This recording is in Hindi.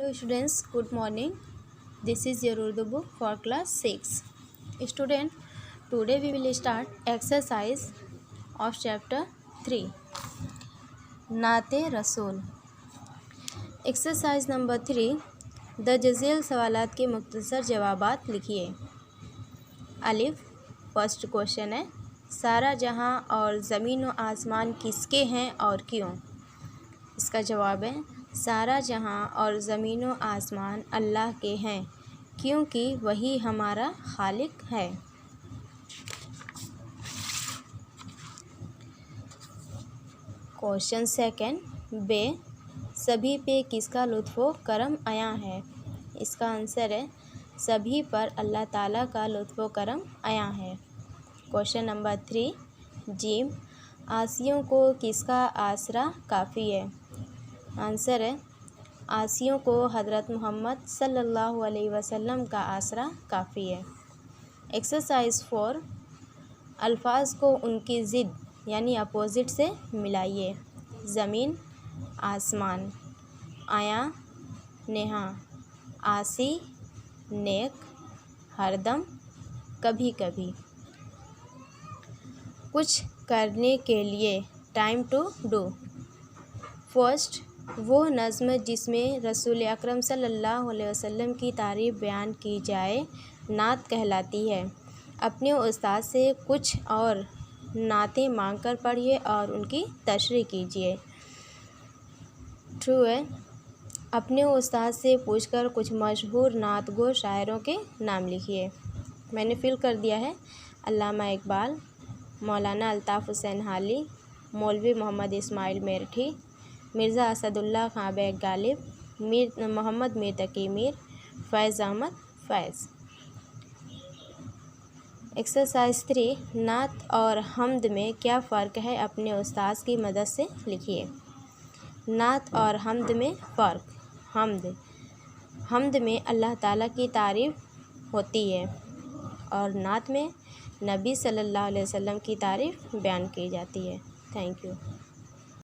Hello students, good morning. This is your Urdu book for class 6. Student, today we will start exercise of chapter 3. नाते रसूल. Exercise number 3. द जज़ील सवालात के मुख्तसर जवाबात लिखिए. अलिफ. फर्स्ट क्वेश्चन है, सारा जहां और ज़मीन व आसमान किसके हैं और क्यों? इसका जवाब है, सारा जहां और ज़मीन व आसमान अल्लाह के हैं क्योंकि वही हमारा खालिक है. Question second. बे. सभी पे किसका लुत्फ़ो करम आया है? इसका आंसर है, सभी पर अल्लाह ताला का लुत्फ़ो करम आया है. Question number 3. जीम. आसियों को किसका आसरा काफ़ी है? आंसर है, आसियों को हज़रत मोहम्मद सल्लल्लाहु अलैहि वसल्लम का आसरा काफ़ी है. एक्सरसाइज 4. अल्फाज को उनकी ज़िद यानी अपोजिट से मिलाइए. ज़मीन, आसमान. आया, नेहा. आसी, नेक. हरदम, कभी कभी. कुछ करने के लिए, टाइम टू डू. फर्स्ट, वो नज़्म जिसमें रसूल अकरम सल्लल्लाहु अलैहि वसल्लम की तारीफ़ बयान की जाए नात कहलाती है. अपने उस्ताद से कुछ और नातें मांग कर पढ़िए और उनकी तशरीह कीजिए. ट्रू है, अपने उस्ताद से पूछकर कुछ मशहूर नात गो शायरों के नाम लिखिए. मैंने फिल कर दिया है. अल्लामा इकबाल, मौलाना अल्ताफ़ हुसैन हाली, मौलवी मोहम्मद इस्माइल मेरठी, मिर्ज़ा असदुल्ला खां बेग गालिब, मोहम्मद मीर तकी मीर, फ़ैज़ अहमद फ़ैज़. एक्सरसाइज 3. नात और हम्द में क्या फ़र्क है? अपने उस्ताद की मदद से लिखिए. नात और हम्द में फ़र्क. हम्द में अल्लाह ताला की तारीफ़ होती है और नात में नबी सल्लल्लाहु अलैहि वसल्लम की तारीफ़ बयान की जाती है. Thank you.